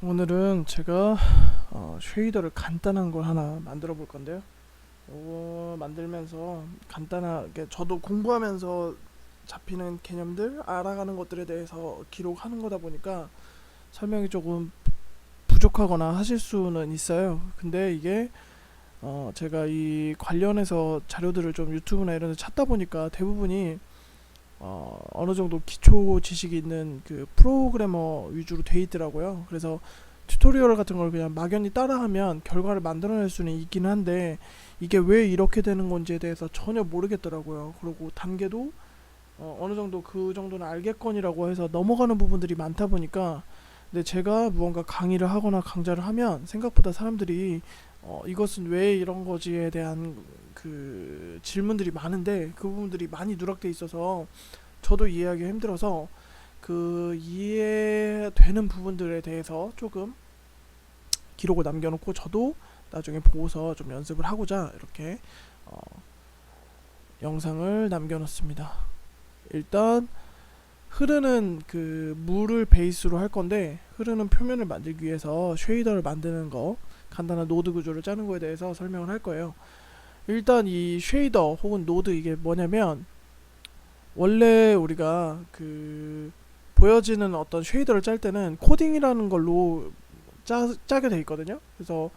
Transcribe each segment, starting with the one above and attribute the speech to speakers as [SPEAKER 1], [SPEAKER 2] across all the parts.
[SPEAKER 1] 오늘은 제가 쉐이더를 간단한 걸 하나 만들어 볼 건데요. 이거 만들면서 간단하게 저도 공부하면서 잡히는 개념들, 알아가는 것들에 대해서 기록하는 거다 보니까 설명이 조금 부족하거나 하실 수는 있어요. 근데 이게 제가 이 관련해서 자료들을 좀 유튜브나 이런 데 찾다 보니까 대부분이 어느 정도 기초 지식이 있는 그 프로그래머 위주로 돼 있더라고요. 그래서 튜토리얼 같은 걸 그냥 막연히 따라하면 결과를 만들어낼 수는 있긴 한데 이게 왜 이렇게 되는 건지에 대해서 전혀 모르겠더라고요. 그리고 단계도 어느 정도 그 정도는 알겠거니라고 해서 넘어가는 부분들이 많다 보니까, 근데 제가 무언가 강의를 하거나 강좌를 하면 생각보다 사람들이 이것은 왜 이런 거지에 대한 그 질문들이 많은데 그 부분들이 많이 누락돼 있어서 저도 이해하기 힘들어서 그 이해되는 부분들에 대해서 조금 기록을 남겨놓고 저도 나중에 보고서 좀 연습을 하고자 이렇게 어, 영상을 남겨놓습니다. 일단 흐르는 그 물을 베이스로 할 건데, 흐르는 표면을 만들기 위해서 쉐이더를 만드는 거, 간단한 노드 구조를 짜는 거에 대해서 설명을 할 거예요. 일단 이 쉐이더 혹은 노드, 이게 뭐냐면 원래 우리가 그 보여지는 어떤 쉐이더를 짤 때는 코딩이라는 걸로 짜게 돼 있거든요. 그래서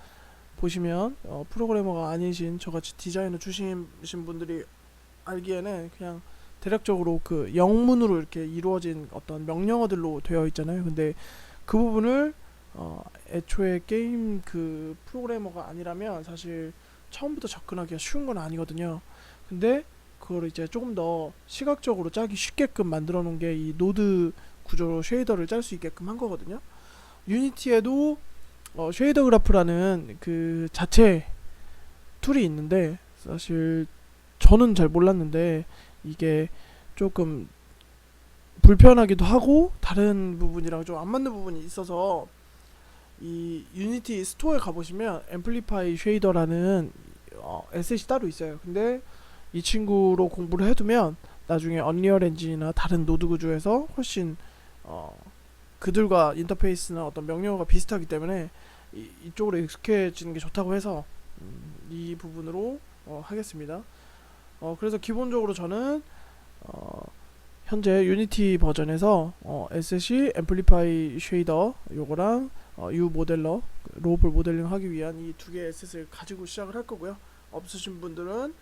[SPEAKER 1] 보시면 프로그래머가 아니신 저같이 디자인을 주신 분들이 알기에는 그냥 대략적으로 그 영문으로 이렇게 이루어진 어떤 명령어들로 되어 있잖아요. 근데 그 부분을 애초에 게임 그 프로그래머가 아니라면 사실 처음부터 접근하기가 쉬운 건 아니거든요. 근데 그걸 이제 조금 더 시각적으로 짜기 쉽게끔 만들어 놓은 게 이 노드 구조로 쉐이더를 짤 수 있게끔 한 거거든요. 유니티에도 쉐이더 그래프라는 그 자체 툴이 있는데, 사실 저는 잘 몰랐는데 이게 조금 불편하기도 하고 다른 부분이랑 좀 안 맞는 부분이 있어서, 이 유니티 스토어에 가보시면 앰플리파이 쉐이더라는 에셋이 따로 있어요. 근데 이 친구로 공부를 해두면 나중에 언리얼 엔진이나 다른 노드 구조에서 훨씬 그들과 인터페이스나 어떤 명령어가 비슷하기 때문에 이쪽으로 익숙해지는 게 좋다고 해서 이 부분으로 하겠습니다. 그래서 기본적으로 저는 현재 유니티 버전에서 에셋이 앰플리파이 쉐이더 요거랑 U 모델러, 로봇 모델링 하기 위한 이 두 개의 에셋을 가지고 시작을 할 거고요. 없으신 분들은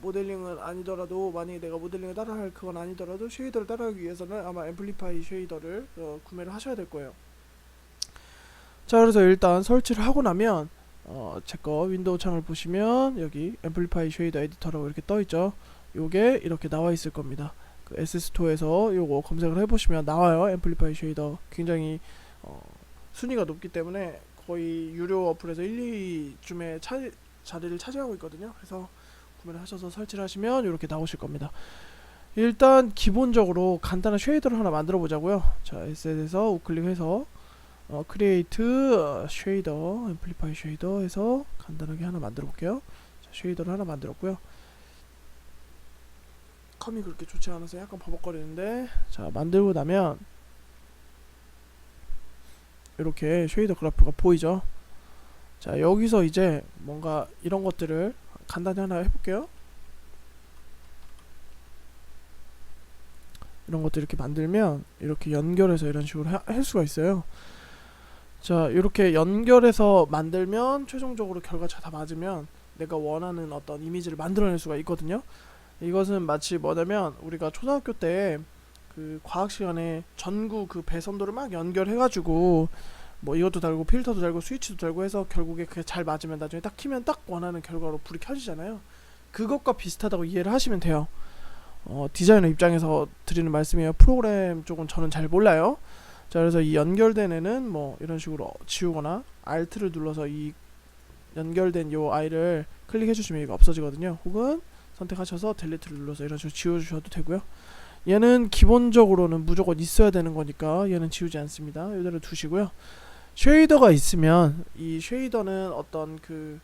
[SPEAKER 1] 모델링은 아니더라도, 만약에 내가 모델링을 따라할 그건 아니더라도 쉐이더를 따라하기 위해서는 아마 앰플리파이 쉐이더를 구매를 하셔야 될 거예요. 자, 그래서 일단 설치를 하고 나면 제거 윈도우 창을 보시면 여기 앰플리파이 쉐이더 에디터라고 이렇게 떠있죠. 요게 이렇게 나와 있을 겁니다. 그 SS토어에서 요거 검색을 해보시면 나와요. 앰플리파이 쉐이더 굉장히 순위가 높기 때문에 거의 유료 어플에서 1, 2쯤에 자리를 차지하고 있거든요. 그래서 구매를 하셔서 설치를 하시면 이렇게 나오실 겁니다. 일단 기본적으로 간단한 쉐이더를 하나 만들어 보자고요. 자, 에셋에서 우클릭해서 크리에이트 쉐이더, 앰플리파이 쉐이더 해서 간단하게 하나 만들어 볼게요. 자, 쉐이더를 하나 만들었고요. 컴이 그렇게 좋지 않아서 약간 버벅거리는데, 자, 만들고 나면 이렇게 쉐이더 그래프가 보이죠. 자, 여기서 이제 뭔가 이런 것들을 간단히 하나 해볼게요. 이런 것들 이렇게 만들면 이렇게 연결해서 이런 식으로 할 수가 있어요. 자, 이렇게 연결해서 만들면 최종적으로 결과차 다 맞으면 내가 원하는 어떤 이미지를 만들어낼 수가 있거든요. 이것은 마치 뭐냐면 우리가 초등학교 때 그 과학 시간에 전구 그 배선도를 막 연결해가지고 뭐 이것도 달고 필터도 달고 스위치도 달고 해서 결국에 그게 잘 맞으면 나중에 딱 키면 딱 원하는 결과로 불이 켜지잖아요. 그것과 비슷하다고 이해를 하시면 돼요. 디자이너 입장에서 드리는 말씀이에요. 프로그램 쪽은 저는 잘 몰라요. 자, 그래서 이 연결된 애는 뭐 이런 식으로 지우거나 Alt를 눌러서 이 연결된 요 아이를 클릭해 주시면 이거 없어지거든요. 혹은 선택하셔서 델리트를 눌러서 이런 식으로 지워주셔도 되고요. 얘는 기본적으로는 무조건 있어야 되는 거니까 얘는 지우지 않습니다. 이대로 두시고요. 쉐이더가 있으면 이 쉐이더는 어떤 그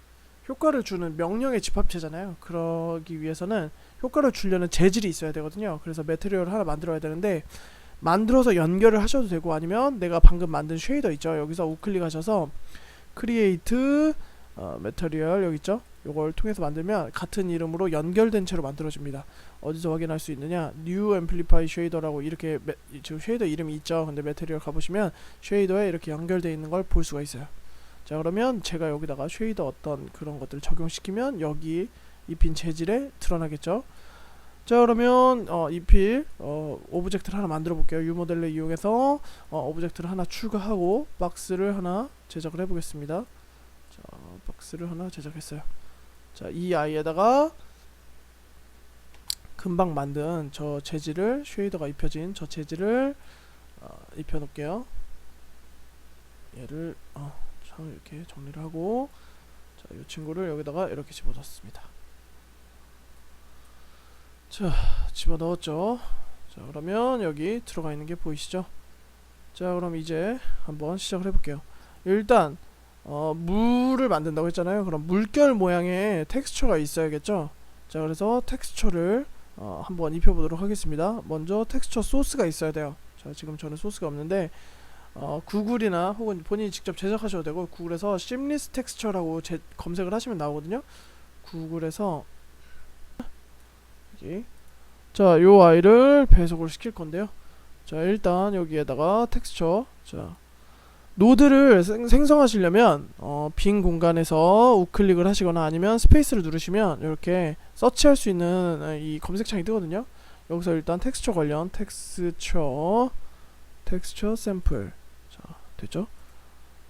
[SPEAKER 1] 효과를 주는 명령의 집합체잖아요. 그러기 위해서는 효과를 주려는 재질이 있어야 되거든요. 그래서 매트리얼을 하나 만들어야 되는데, 만들어서 연결을 하셔도 되고, 아니면 내가 방금 만든 쉐이더 있죠, 여기서 우클릭 하셔서 크리에이트 매터리얼 여기 있죠, 요걸 통해서 만들면 같은 이름으로 연결된 채로 만들어집니다. 어디서 확인할 수 있느냐, New Amplify Shader라고 이렇게 지금 쉐이더 이름이 있죠. 근데 매터리얼 가보시면 쉐이더에 이렇게 연결되어 있는 걸 볼 수가 있어요. 자, 그러면 제가 여기다가 쉐이더 어떤 그런 것들을 적용시키면 여기 입힌 재질에 드러나겠죠. 자, 그러면 입힐 오브젝트를 하나 만들어 볼게요. U모델을 이용해서 오브젝트를 하나 추가하고 박스를 하나 제작을 해 보겠습니다. 자, 박스를 하나 제작했어요. 자, 이 아이에다가 금방 만든 저 재질을, 쉐이더가 입혀진 저 재질을 입혀 놓을게요. 얘를 참 이렇게 정리를 하고, 자, 이 친구를 여기다가 이렇게 집어넣습니다. 자, 집어넣었죠. 자, 그러면 여기 들어가 있는 게 보이시죠? 자, 그럼 이제 한번 시작을 해볼게요. 일단 물을 만든다고 했잖아요. 그럼 물결 모양의 텍스처가 있어야겠죠. 자, 그래서 텍스처를 한번 입혀보도록 하겠습니다. 먼저 텍스처 소스가 있어야 돼요. 자, 지금 저는 소스가 없는데 구글이나 혹은 본인이 직접 제작하셔도 되고, 구글에서 심리스 텍스처라고 검색을 하시면 나오거든요. 구글에서 여기, 자, 요 아이를 배속을 시킬 건데요. 자, 일단 여기에다가 텍스처, 자, 노드를 생성하시려면 빈 공간에서 우클릭을 하시거나 아니면 스페이스를 누르시면 이렇게 서치할 수 있는 이 검색창이 뜨거든요. 여기서 일단 텍스처 관련 텍스처 샘플, 자, 됐죠?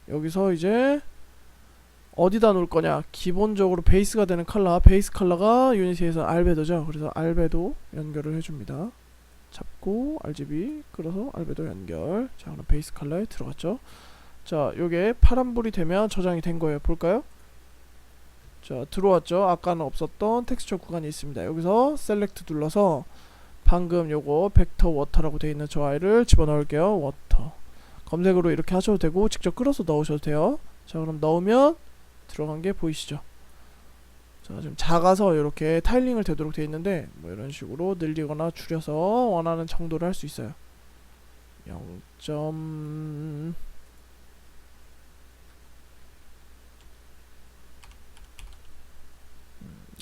[SPEAKER 1] 여기서 이제 어디다 놓을 거냐, 기본적으로 베이스가 되는 컬러, 베이스 컬러가 유니티에서 알베도죠. 그래서 알베도 연결을 해줍니다. 잡고 RGB 끌어서 알베도 연결. 자, 그럼 베이스 컬러에 들어갔죠. 자, 요게 파란불이 되면 저장이 된 거예요. 볼까요? 자, 들어왔죠. 아까는 없었던 텍스처 구간이 있습니다. 여기서 셀렉트 눌러서 방금 요거 벡터 워터라고 되어 있는 저 아이를 집어넣을게요. 워터 검색으로 이렇게 하셔도 되고 직접 끌어서 넣으셔도 돼요. 자, 그럼 넣으면 들어간 게 보이시죠? 자, 지금 작아서 이렇게 타일링을 되도록 되어 있는데, 뭐 이런 식으로 늘리거나 줄여서 원하는 정도를 할 수 있어요. 0.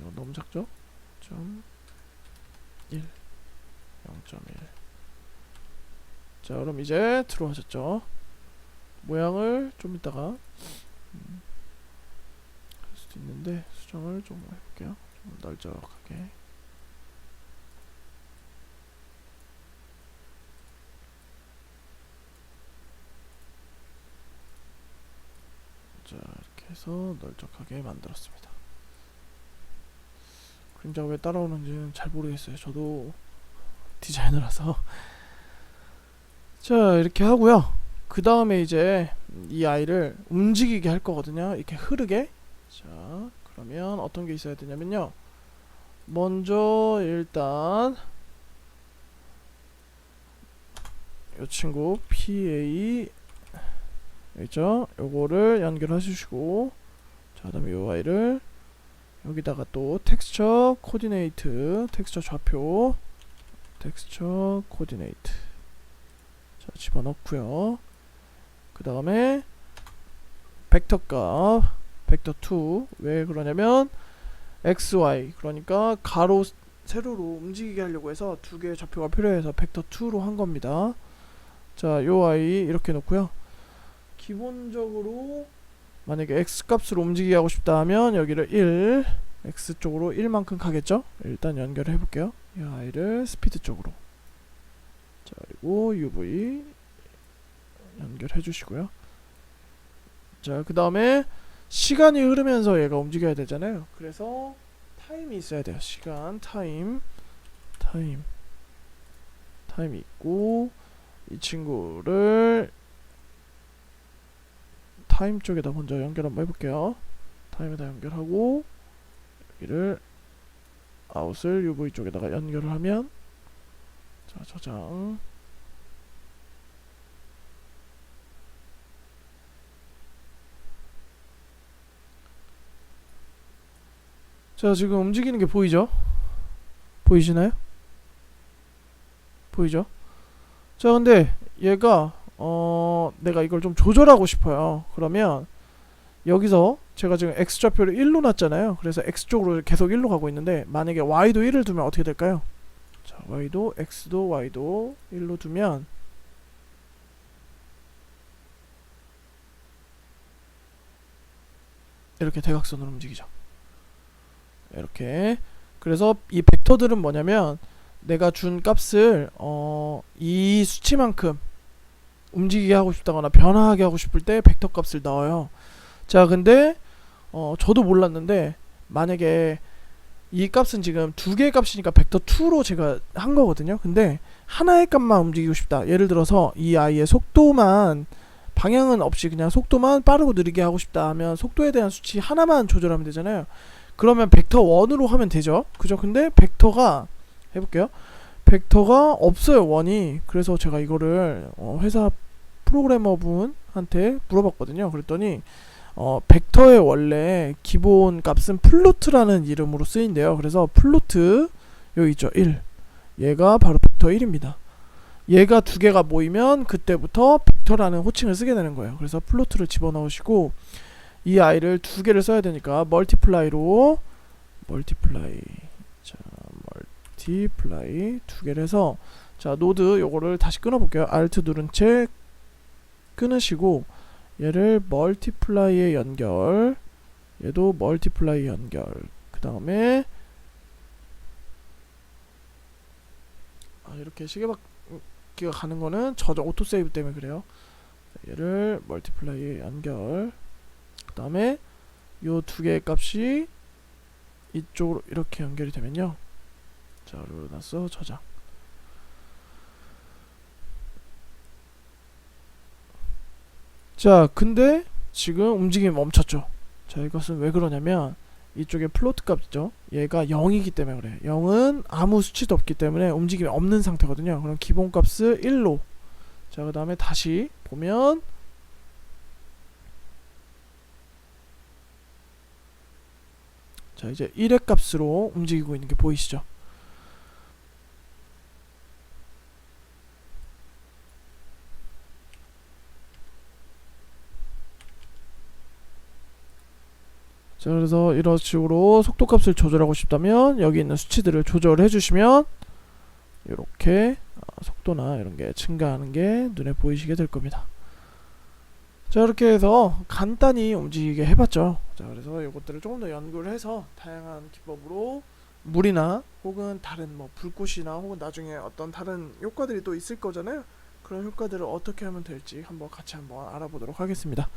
[SPEAKER 1] 이거 너무 작죠? 0.1 0.1. 자, 그럼 이제 들어오셨죠? 모양을 좀 이따가 할 수도 있는데 수정을 좀 해볼게요. 좀 널쩍하게. 자, 이렇게 해서 널쩍하게 만들었습니다. 그림자가 왜 따라오는지는 잘 모르겠어요. 저도 디자이너라서. 자, 이렇게 하고요. 그 다음에 이제 이 아이를 움직이게 할 거거든요. 이렇게 흐르게. 자, 그러면 어떤 게 있어야 되냐면요, 먼저 일단 이 친구 PA 있죠? 요거를 연결하시고, 자, 그다음에 요 아이를 여기다가 또 텍스처 코디네이트, 텍스처 좌표, 텍스처 코디네이트, 자, 집어넣고요. 그 다음에 벡터 값 벡터 2. 왜 그러냐면 XY, 그러니까 가로 세로로 움직이게 하려고 해서 두 개의 좌표가 필요해서 벡터 2로 한 겁니다. 자, 요 아이 이렇게 놓고요. 기본적으로 만약에 X 값으로 움직이게 하고 싶다 하면 여기를 1, X 쪽으로 1만큼 가겠죠? 일단 연결을 해볼게요. 이 아이를 스피드 쪽으로. 자, 그리고 UV 연결해 주시고요. 자, 그 다음에 시간이 흐르면서 얘가 움직여야 되잖아요. 그래서 타임이 있어야 돼요. 시간, 타임이 있고, 이 친구를 타임 쪽에다 먼저 연결 한번 해볼게요. 타임에다 연결하고 여기를 아웃을 UV 쪽에다가 연결을 하면, 자, 저장. 자, 지금 움직이는 게 보이죠? 보이시나요? 보이죠? 자, 근데 얘가 내가 이걸 좀 조절하고 싶어요. 그러면 여기서 제가 지금 x좌표를 1로 놨잖아요. 그래서 x쪽으로 계속 1로 가고 있는데 만약에 y도 1을 두면 어떻게 될까요? 자, y도 x도 y도 1로 두면 이렇게 대각선으로 움직이죠. 이렇게. 그래서 이 벡터들은 뭐냐면 내가 준 값을 이 수치만큼 움직이게 하고 싶다거나 변화하게 하고 싶을 때 벡터 값을 넣어요. 자, 근데 저도 몰랐는데 만약에 이 값은 지금 두 개의 값이니까 벡터 2로 제가 한 거거든요. 근데 하나의 값만 움직이고 싶다. 예를 들어서 이 아이의 속도만, 방향은 없이 그냥 속도만 빠르고 느리게 하고 싶다 하면 속도에 대한 수치 하나만 조절하면 되잖아요. 그러면 벡터 1으로 하면 되죠. 그죠? 근데 벡터가, 해볼게요. 벡터가 없어요, 1이. 그래서 제가 이거를 회사 프로그래머 분한테 물어봤거든요. 그랬더니 벡터의 원래 기본 값은 플로트라는 이름으로 쓰인대요. 그래서 플로트, 여기 있죠, 1. 얘가 바로 벡터 1입니다. 얘가 두 개가 모이면 그때부터 벡터라는 호칭을 쓰게 되는 거예요. 그래서 플로트를 집어넣으시고 이 아이를 두 개를 써야 되니까 멀티플라이로, 자, 멀티플라이 두 개를 해서, 자, 노드 요거를 다시 끊어볼게요. Alt 누른 채 끊으시고 얘를 멀티플라이에 연결, 얘도 멀티플라이 연결, 그 다음에 이렇게 시계바퀴가 가는 거는 저장 오토세이브 때문에 그래요. 얘를 멀티플라이에 연결, 그 다음에 요 두 개의 값이 이쪽으로 이렇게 연결이 되면요, 자, 그리고 나서 저장. 자, 근데 지금 움직임이 멈췄죠. 자, 이것은 왜 그러냐면 이쪽에 플로트 값이죠. 얘가 0이기 때문에 그래. 0은 아무 수치도 없기 때문에 움직임이 없는 상태거든요. 그럼 기본 값을 1로. 자, 그 다음에 다시 보면 자, 이제 1의 값으로 움직이고 있는 게 보이시죠? 자, 그래서 이런 식으로 속도값을 조절하고 싶다면 여기 있는 수치들을 조절해 주시면 이렇게 속도나 이런 게 증가하는 게 눈에 보이시게 될 겁니다. 자, 이렇게 해서 간단히 움직이게 해봤죠. 자, 그래서 이것들을 조금 더 연구를 해서 다양한 기법으로 물이나 혹은 다른 뭐 불꽃이나 혹은 나중에 어떤 다른 효과들이 또 있을 거잖아요. 그런 효과들을 어떻게 하면 될지 한번 같이 한번 알아보도록 하겠습니다.